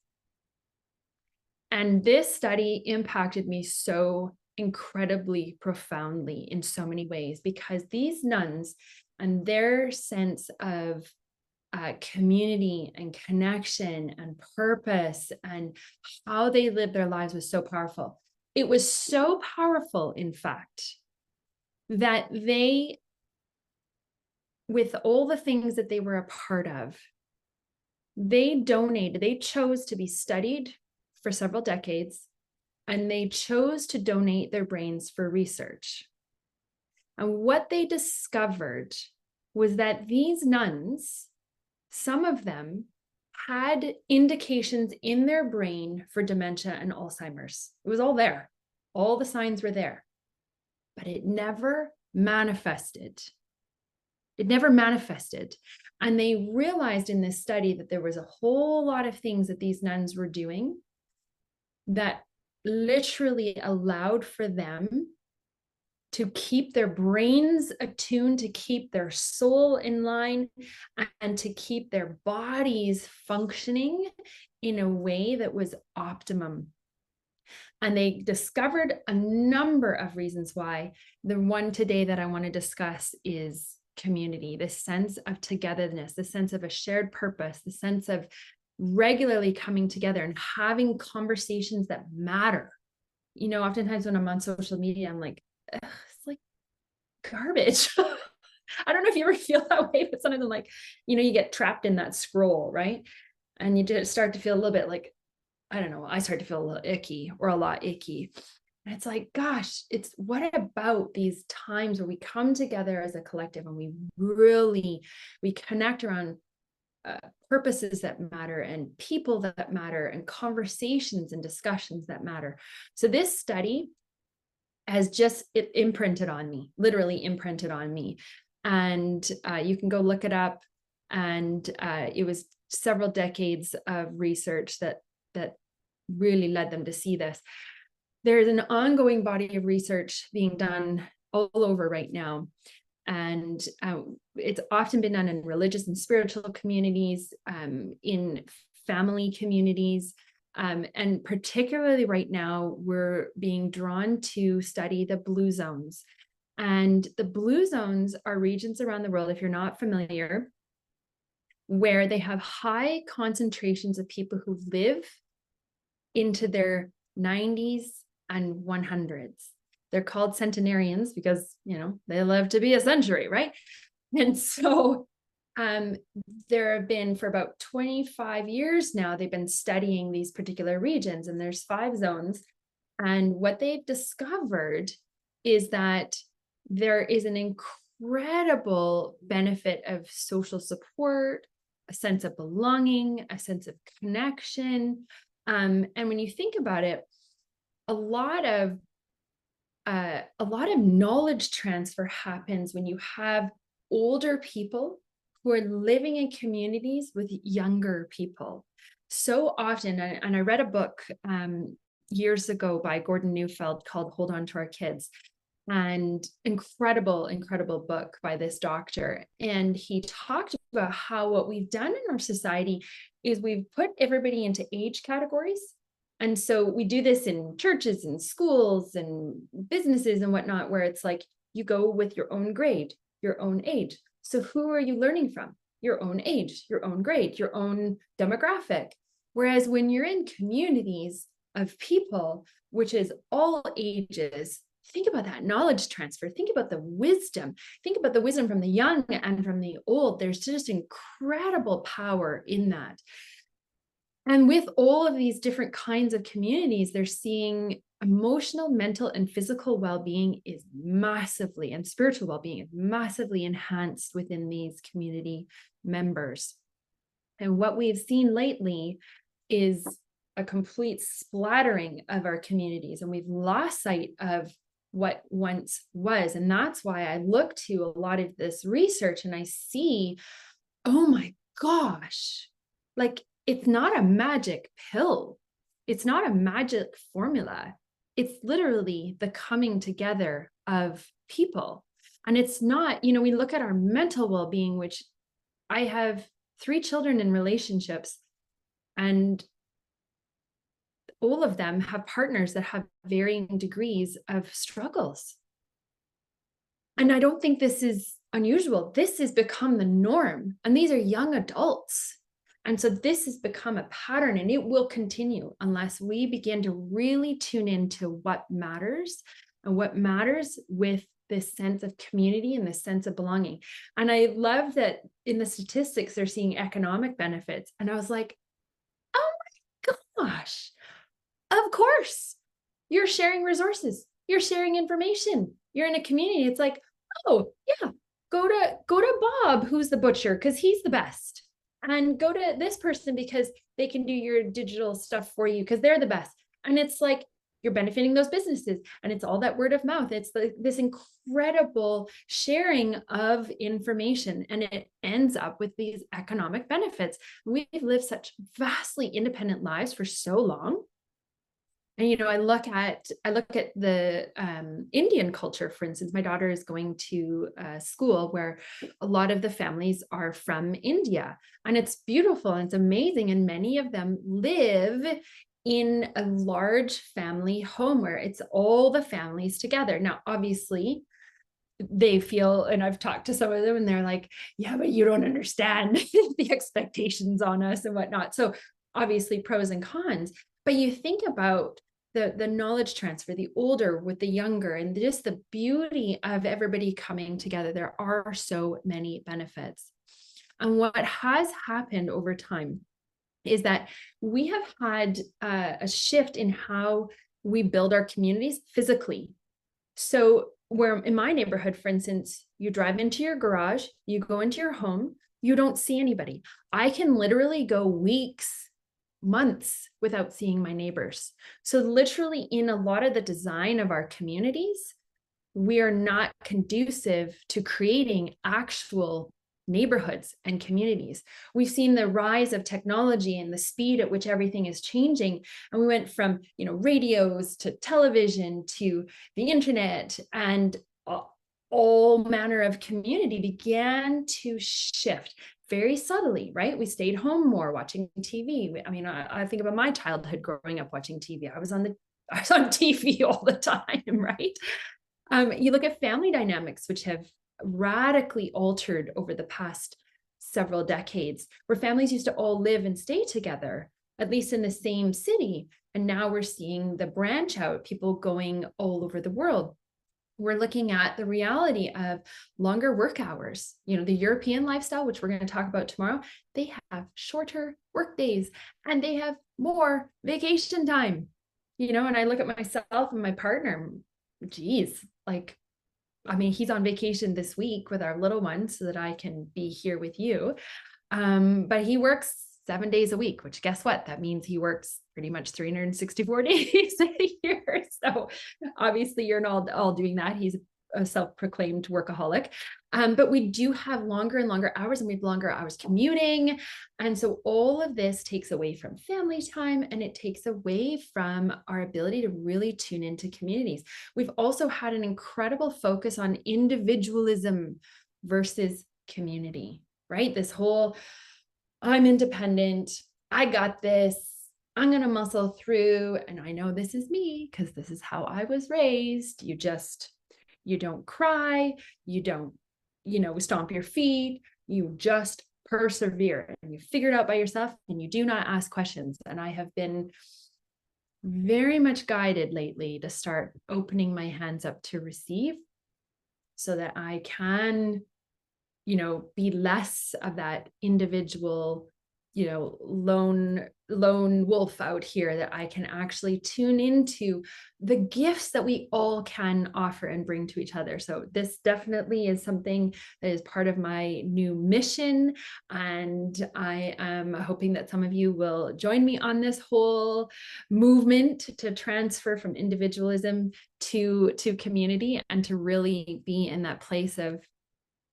And this study impacted me so incredibly profoundly in so many ways, because these nuns and their sense of community and connection and purpose and how they lived their lives was so powerful. It was so powerful, in fact, that they, with all the things that they were a part of, they chose to be studied for several decades, and they chose to donate their brains for research. And what they discovered was that these nuns, some of them, had indications in their brain for dementia and Alzheimer's. It was all there. All the signs were there, but it never manifested. It never manifested. And they realized in this study that there was a whole lot of things that these nuns were doing that literally allowed for them to keep their brains attuned, to keep their soul in line, and to keep their bodies functioning in a way that was optimum. And they discovered a number of reasons why. The one today that I want to discuss is community, the sense of togetherness, the sense of a shared purpose, the sense of regularly coming together and having conversations that matter. You know, oftentimes when I'm on social media, I'm like, it's like garbage. I don't know if you ever feel that way, but sometimes I'm like, you know, you get trapped in that scroll, right? And you just start to feel a little bit like, I don't know, I start to feel a little icky or a lot icky. And it's like, gosh, it's what about these times where we come together as a collective and we connect around purposes that matter and people that matter and conversations and discussions that matter. So this study has just imprinted on me, literally imprinted on me. And you can go look it up. And it was several decades of research that really led them to see this. There's an ongoing body of research being done all over right now. And it's often been done in religious and spiritual communities, in family communities. And particularly right now, we're being drawn to study the blue zones. And the blue zones are regions around the world, if you're not familiar, where they have high concentrations of people who live into their 90s and 100s. They're called centenarians because, you know, they live to be a century, right? And so there have been, for about 25 years now, they've been studying these particular regions, and there's 5 zones. And what they've discovered is that there is an incredible benefit of social support, a sense of belonging, a sense of connection. And when you think about it, a lot of knowledge transfer happens when you have older people who are living in communities with younger people. So often, and I read a book years ago by Gordon Neufeld called Hold On to Our Kids, and incredible book by this doctor. And he talked about how what we've done in our society is we've put everybody into age categories. And so we do this in churches and schools and businesses and whatnot, where it's like you go with your own grade, your own age. So who are you learning from? Your own age, your own grade, your own demographic. Whereas when you're in communities of people, which is all ages, think about that knowledge transfer. Think about the wisdom. Think about the wisdom from the young and from the old. There's just incredible power in that. And with all of these different kinds of communities, they're seeing emotional, mental, and physical well-being is massively, and spiritual well-being is massively enhanced within these community members. And what we've seen lately is a complete splattering of our communities, and we've lost sight of what once was. And that's why I look to a lot of this research and I see, oh my gosh, like, it's not a magic pill. It's not a magic formula. It's literally the coming together of people. And it's not, you know, we look at our mental well-being, which I have 3 children in relationships, and all of them have partners that have varying degrees of struggles. And I don't think this is unusual. This has become the norm. And these are young adults. And so this has become a pattern, and it will continue unless we begin to really tune into what matters, and what matters with this sense of community and this sense of belonging. And I love that in the statistics, they're seeing economic benefits. And I was like, oh my gosh, of course, you're sharing resources, you're sharing information, you're in a community. It's like, oh yeah, go to Bob, who's the butcher, because he's the best. And go to this person because they can do your digital stuff for you because they're the best. And it's like, you're benefiting those businesses, and it's all that word of mouth. It's this incredible sharing of information, and it ends up with these economic benefits. We've lived such vastly independent lives for so long. And, you know, I look at the Indian culture, for instance. My daughter is going to a school where a lot of the families are from India, and it's beautiful and it's amazing. And many of them live in a large family home where it's all the families together. Now, obviously, they feel, and I've talked to some of them, and they're like, yeah, but you don't understand the expectations on us and whatnot. So obviously pros and cons, but you think about the knowledge transfer, the older with the younger, and just the beauty of everybody coming together. There are so many benefits. And what has happened over time is that we have had a shift in how we build our communities physically. So where in my neighborhood, for instance, you drive into your garage, you go into your home, you don't see anybody. I can literally go weeks, months without seeing my neighbors. So literally in a lot of the design of our communities, we are not conducive to creating actual neighborhoods and communities. We've seen the rise of technology and the speed at which everything is changing. And we went from, you know, radios to television to the internet, and all manner of community began to shift very subtly, right? We stayed home more watching TV. I mean, I think about my childhood growing up watching TV. I was on TV all the time, right? You look at family dynamics, which have radically altered over the past several decades, where families used to all live and stay together, at least in the same city. And now we're seeing the branch out, people going all over the world. We're looking at the reality of longer work hours. You know, the European lifestyle, which we're going to talk about tomorrow, they have shorter work days and they have more vacation time. You know, and I look at myself and my partner, geez, like, I mean, he's on vacation this week with our little one so that I can be here with you. But he works 7 days a week, which guess what? That means he works pretty much 364 days a year. So obviously you're not all doing that. He's a self-proclaimed workaholic. But we do have longer and longer hours, and we have longer hours commuting. And so all of this takes away from family time, and it takes away from our ability to really tune into communities. We've also had an incredible focus on individualism versus community, right? This whole, I'm independent, I got this, I'm going to muscle through. And I know this is me because this is how I was raised. You don't cry, you don't, stomp your feet, you just persevere and you figure it out by yourself, and you do not ask questions. And I have been very much guided lately to start opening my hands up to receive, so that I can, be less of that individual, lone wolf out here, that I can actually tune into the gifts that we all can offer and bring to each other. So this definitely is something that is part of my new mission. And I am hoping that some of you will join me on this whole movement to transfer from individualism to community, and to really be in that place of,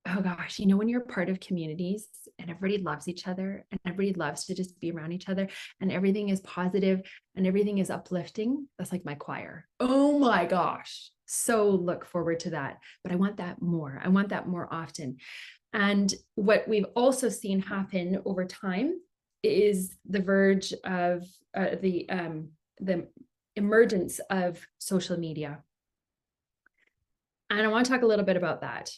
oh gosh, when you're part of communities and everybody loves each other and everybody loves to just be around each other and everything is positive and everything is uplifting, that's like my choir. Oh my gosh. So look forward to that. But I want that more. I want that more often. And what we've also seen happen over time is the verge of the emergence of social media. And I want to talk a little bit about that.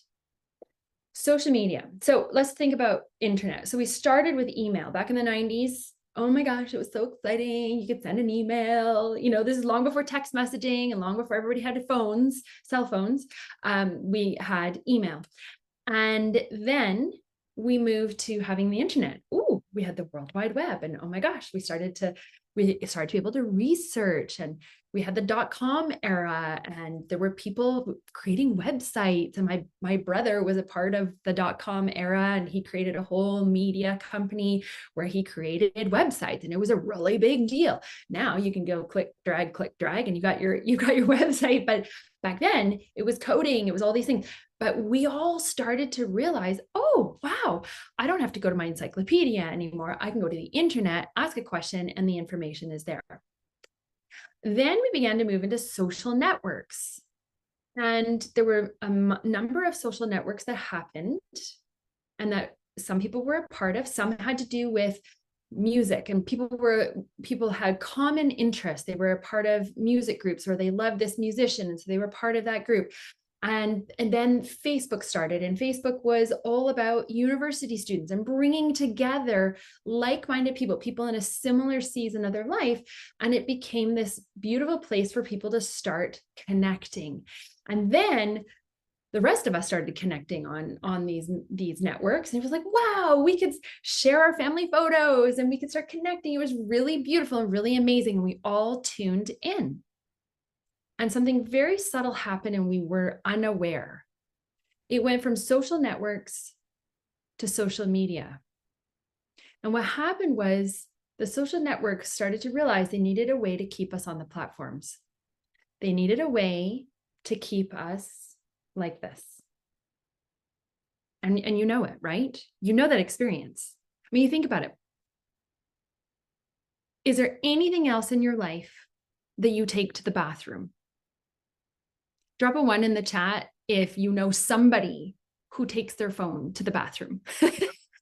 Social media. So let's think about internet. So we started with email back in the 90s. Oh my gosh, it was so exciting. You could send an email. This is long before text messaging and long before everybody had phones, cell phones. We had email. And then we moved to having the internet. Ooh, we had the World Wide Web. And oh my gosh, we started to be able to research, and we had the .com era, and there were people creating websites. And my brother was a part of the .com era, and he created a whole media company where he created websites, and it was a really big deal. Now you can go click, drag, and you got your website. But back then it was coding, it was all these things. But we all started to realize, oh, wow, I don't have to go to my encyclopedia anymore. I can go to the internet, ask a question, and the information is there. Then we began to move into social networks. And there were a number of social networks that happened and that some people were a part of. Some had to do with music, and people had common interests. They were a part of music groups, or they loved this musician, and so they were part of that group. And then Facebook started, and Facebook was all about university students and bringing together like-minded people in a similar season of their life. And it became this beautiful place for people to start connecting. And then the rest of us started connecting on these networks. And it was like, wow, we could share our family photos and we could start connecting. It was really beautiful and really amazing. And we all tuned in. And something very subtle happened, and we were unaware. It went from social networks to social media. And what happened was the social networks started to realize they needed a way to keep us on the platforms. They needed a way to keep us like this. And you know it, right? You know that experience. I mean, you think about it. Is there anything else in your life that you take to the bathroom? Drop a 1 in the chat if you know somebody who takes their phone to the bathroom.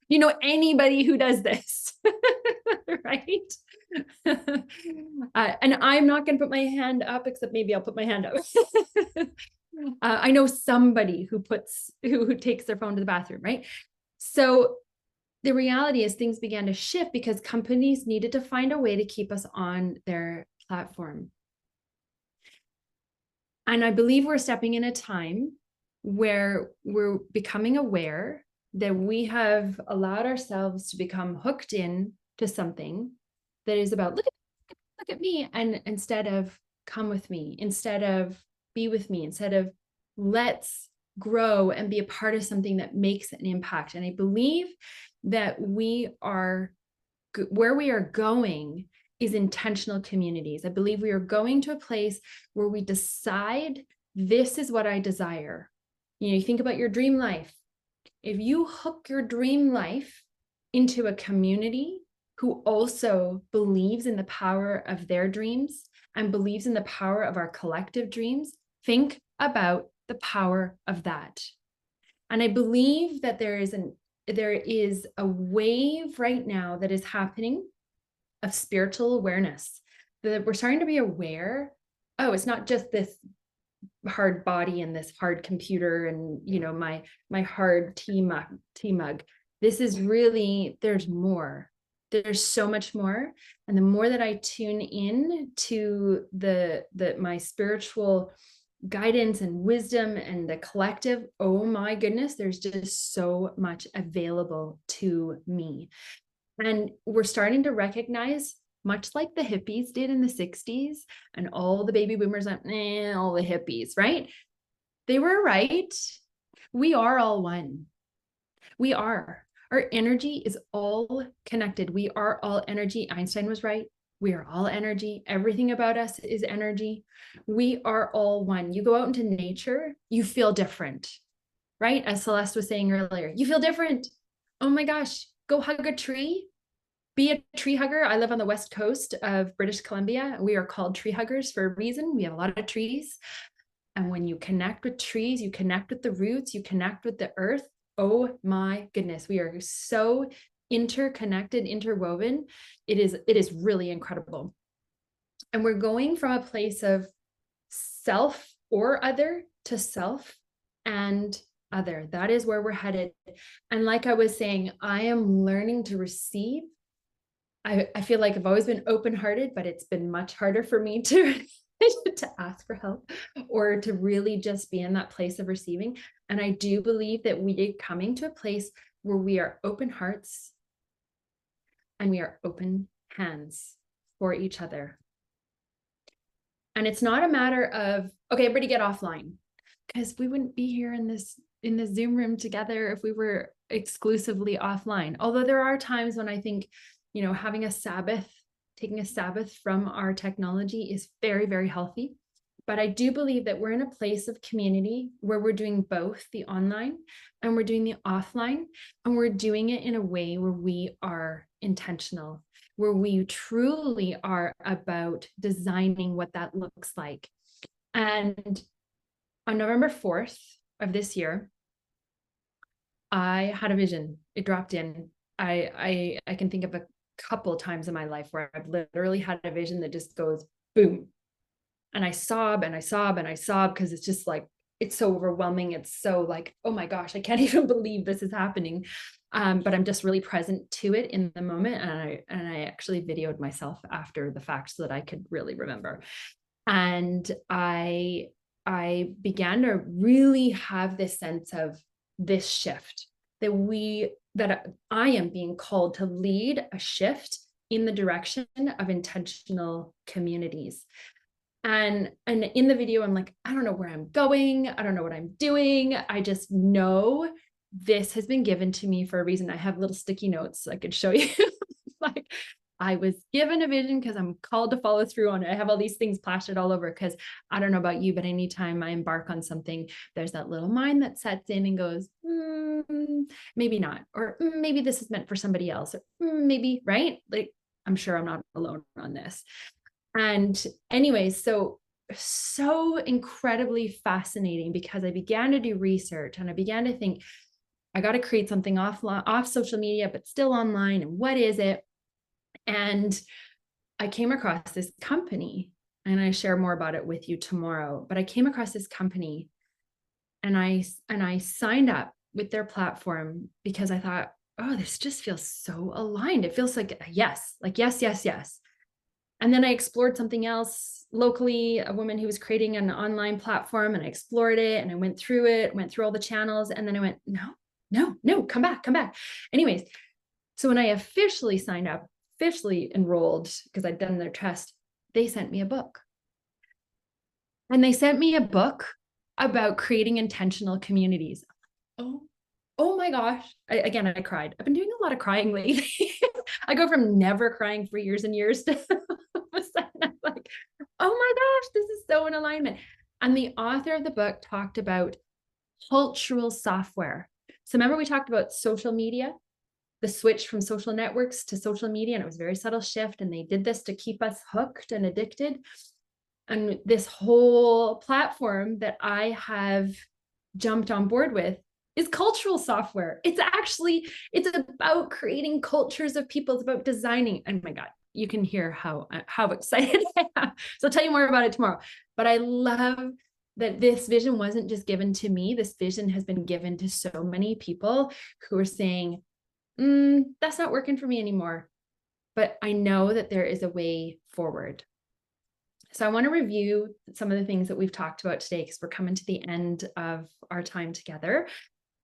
You know anybody who does this, right? And I'm not going to put my hand up, except maybe I'll put my hand up. I know somebody who takes their phone to the bathroom, right? So the reality is things began to shift because companies needed to find a way to keep us on their platform. And I believe we're stepping in a time where we're becoming aware that we have allowed ourselves to become hooked in to something that is about, look at me, and instead of come with me, instead of be with me, instead of let's grow and be a part of something that makes an impact. And I believe that where we are going is intentional communities. I believe we are going to a place where we decide, this is what I desire. You think about your dream life. If you hook your dream life into a community who also believes in the power of their dreams and believes in the power of our collective dreams, think about the power of that. And I believe that there is a wave right now that is happening of spiritual awareness, that we're starting to be aware, oh, it's not just this hard body and this hard computer and my hard tea mug. This is really, there's more. There's so much more. And the more that I tune in to my spiritual guidance and wisdom and the collective, oh my goodness, there's just so much available to me. And we're starting to recognize, much like the hippies did in the 60s, and all the baby boomers went, all the hippies, right? They were right. We are all one. We are. Our energy is all connected. We are all energy. Einstein was right. We are all energy. Everything about us is energy. We are all one. You go out into nature, you feel different, right? As Celeste was saying earlier, you feel different. Oh my gosh, go hug a tree. Be a tree hugger. I live on the west coast of British Columbia. We are called tree huggers for a reason. We have a lot of trees. And when you connect with trees, you connect with the roots, you connect with the earth, Oh my goodness, we are so interconnected, interwoven. It is really incredible. And we're going from a place of self or other to self and other. That is where we're headed. And like I was saying, I am learning to receive. I feel like I've always been open-hearted, but it's been much harder for me to to ask for help or to really just be in that place of receiving. And I do believe that we are coming to a place where we are open hearts and we are open hands for each other. And it's not a matter of, okay, everybody get offline, because we wouldn't be here in the Zoom room together if we were exclusively offline. Although there are times when I think, having a Sabbath, taking a Sabbath from our technology is very, very healthy. But I do believe that we're in a place of community where we're doing both the online and we're doing the offline, and we're doing it in a way where we are intentional, where we truly are about designing what that looks like. And on November 4th of this year, I had a vision. It dropped in. I can think of a couple of times in my life where I've literally had a vision that just goes boom. And I sob and I sob and I sob because it's just like, it's so overwhelming. It's so like, oh my gosh, I can't even believe this is happening. But I'm just really present to it in the moment. And I actually videoed myself after the fact so that I could really remember. And I began to really have this sense of this shift that I am being called to lead a shift in the direction of intentional communities. And in the video, I'm like, I don't know where I'm going. I don't know what I'm doing. I just know this has been given to me for a reason. I have little sticky notes I could show you. Like, I was given a vision because I'm called to follow through on it. I have all these things plastered all over because I don't know about you, but anytime I embark on something, there's that little mind that sets in and goes, maybe not, or maybe this is meant for somebody else, or maybe, right? Like, I'm sure I'm not alone on this. And anyways, so incredibly fascinating because I began to do research and I began to think, I got to create something off social media, but still online. And what is it? And I came across this company, and I share more about it with you tomorrow, but I came across this company and I signed up with their platform because I thought, oh, this just feels so aligned. It feels like yes, yes, yes, yes. And then I explored something else locally, a woman who was creating an online platform, and I explored it and I went through all the channels. And then I went, no, come back. Anyways, so when I officially signed up, officially enrolled, because I'd done their test, they sent me a book. And they sent me a book about creating intentional communities. Oh my gosh. I cried. I've been doing a lot of crying lately. I go from never crying for years and years to all of a sudden I'm like, oh my gosh, this is so in alignment. And the author of the book talked about cultural software. So remember we talked about social media, the switch from social networks to social media, and it was a very subtle shift. And they did this to keep us hooked and addicted. And this whole platform that I have jumped on board with is cultural software. It's about creating cultures of people. It's about designing. Oh my God, you can hear how excited I am. So I'll tell you more about it tomorrow. But I love that this vision wasn't just given to me. This vision has been given to so many people who are saying, that's not working for me anymore. But I know that there is a way forward. So I want to review some of the things that we've talked about today because we're coming to the end of our time together.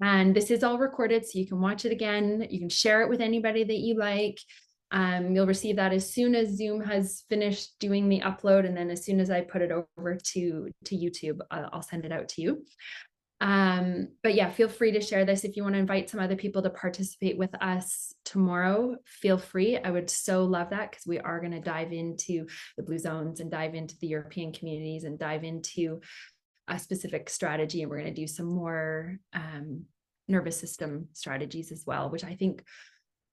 And this is all recorded, so you can watch it again. You can share it with anybody that you like. You'll receive that as soon as Zoom has finished doing the upload. And then as soon as I put it over to YouTube, I'll send it out to you. But yeah, feel free to share this. If you want to invite some other people to participate with us tomorrow, feel free. I would so love that because we are going to dive into the blue zones and dive into the European communities and dive into a specific strategy. And we're going to do some more nervous system strategies as well, which I think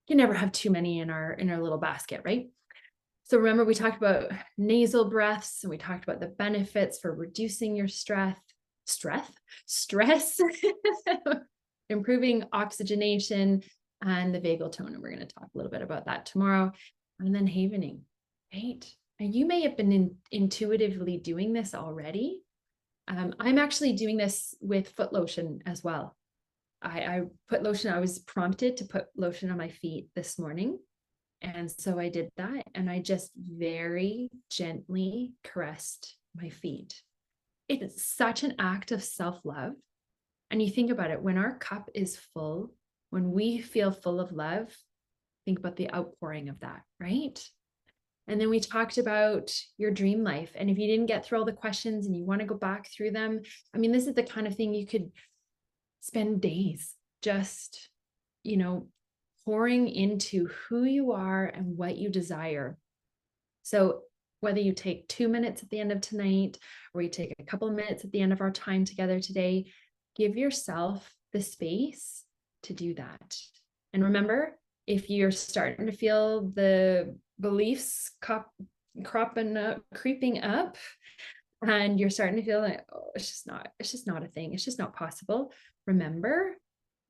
you never have too many in our little basket, right? So remember, we talked about nasal breaths and we talked about the benefits for reducing your stress. improving oxygenation and the vagal tone. And we're going to talk a little bit about that tomorrow. And then havening, right? And you may have been intuitively doing this already. I'm actually doing this with foot lotion as well. I put lotion, I was prompted to put lotion on my feet this morning. And so I did that, and I just very gently caressed my feet. It is such an act of self-love. And you think about it, when our cup is full, when we feel full of love, think about the outpouring of that, right? And then we talked about your dream life. And if you didn't get through all the questions and you want to go back through them, I mean, this is the kind of thing you could spend days just, pouring into who you are and what you desire. So whether you take 2 minutes at the end of tonight, or you take a couple of minutes at the end of our time together today, give yourself the space to do that. And remember, if you're starting to feel the beliefs creeping up, and you're starting to feel like, oh, it's just not a thing, it's just not possible, remember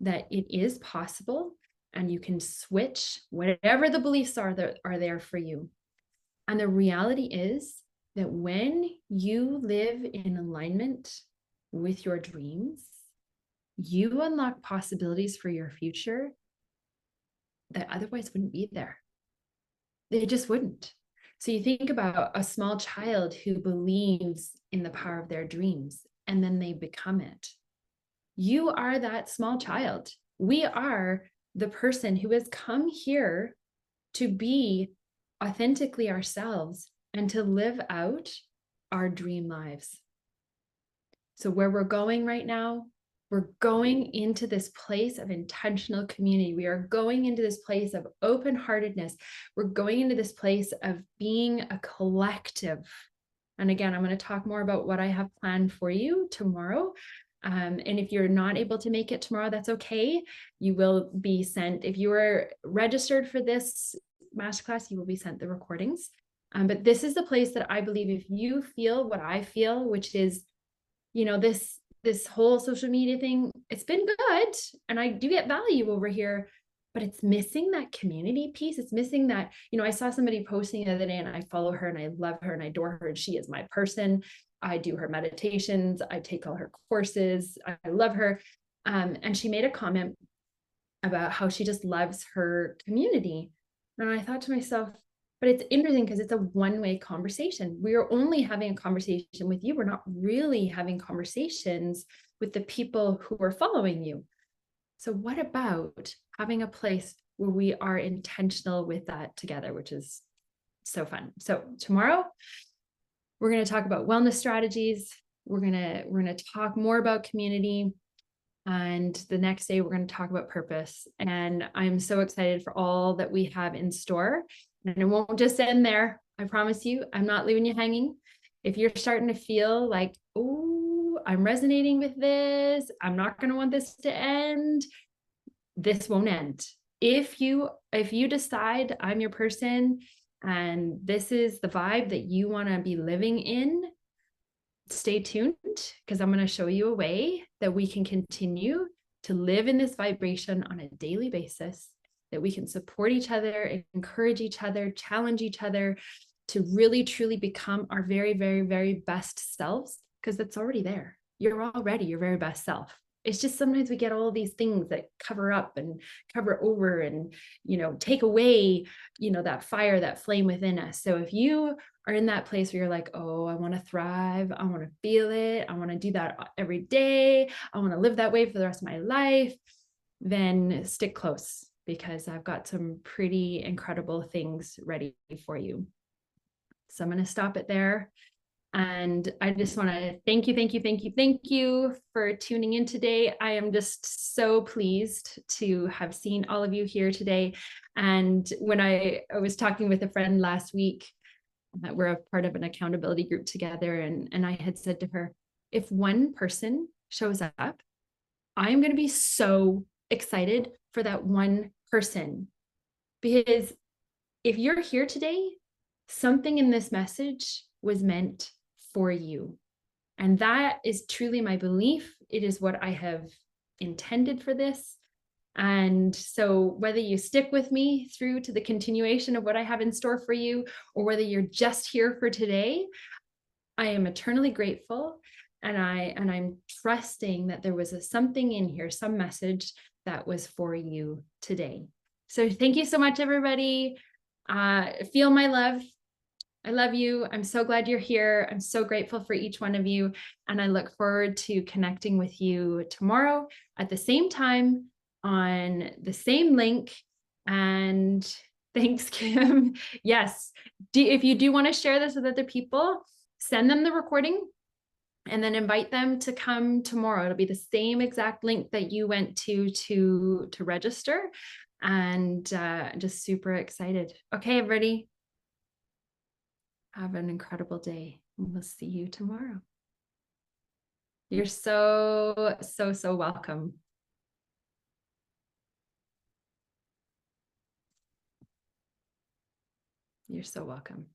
that it is possible, and you can switch whatever the beliefs are that are there for you. And the reality is that when you live in alignment with your dreams, you unlock possibilities for your future that otherwise wouldn't be there. They just wouldn't. So you think about a small child who believes in the power of their dreams, and then they become it. You are that small child. We are the person who has come here to be authentically ourselves and to live out our dream lives. So where we're going right now, we're going into this place of intentional community. We are going into this place of open-heartedness. We're going into this place of being a collective. And again, I'm going to talk more about what I have planned for you tomorrow. And if you're not able to make it tomorrow, that's okay. You will be sent, if you are registered for this masterclass, you will be sent the recordings. But this is the place that I believe, if you feel what I feel, which is, this whole social media thing, it's been good, and I do get value over here, but it's missing that community piece. It's missing that, I saw somebody posting the other day, and I follow her and I love her and I adore her, and she is my person. I do her meditations. I take all her courses. I love her. And she made a comment about how she just loves her community. And I thought to myself, but it's interesting because it's a one-way conversation. We are only having a conversation with you. We're not really having conversations with the people who are following you. So what about having a place where we are intentional with that together, which is so fun. So tomorrow, we're going to talk about wellness strategies. We're going to talk more about community. And the next day, we're going to talk about purpose. And I'm so excited for all that we have in store. And it won't just end there. I promise you, I'm not leaving you hanging. If you're starting to feel like, oh, I'm resonating with this, I'm not going to want this to end, this won't end. If you decide I'm your person and this is the vibe that you want to be living in, stay tuned, because I'm going to show you a way that we can continue to live in this vibration on a daily basis, that we can support each other, encourage each other, challenge each other to really, truly become our very, very, very best selves, because that's already there. You're already your very best self. It's just sometimes we get all these things that cover up and cover over and, take away, that fire, that flame within us. So if you are in that place where you're like, oh, I want to thrive, I want to feel it, I want to do that every day, I want to live that way for the rest of my life, then stick close, because I've got some pretty incredible things ready for you. So I'm going to stop it there. And I just want to thank you for tuning in today. I am just so pleased to have seen all of you here today. And when I was talking with a friend last week, we're a part of an accountability group together, and I had said to her, if one person shows up, I'm going to be so excited for that one person, because if you're here today, something in this message was meant for you. And that is truly my belief. It is what I have intended for this. And so whether you stick with me through to the continuation of what I have in store for you, or whether you're just here for today, I am eternally grateful. And I'm trusting that there was something in here, some message that was for you today. So thank you so much, everybody. Feel my love. I love you. I'm so glad you're here. I'm so grateful for each one of you. And I look forward to connecting with you tomorrow at the same time on the same link. And thanks, Kim. Yes. If you do want to share this with other people, send them the recording and then invite them to come tomorrow. It'll be the same exact link that you went to register. And just super excited. Okay, everybody. Have an incredible day. We'll see you tomorrow. You're so welcome. You're so welcome.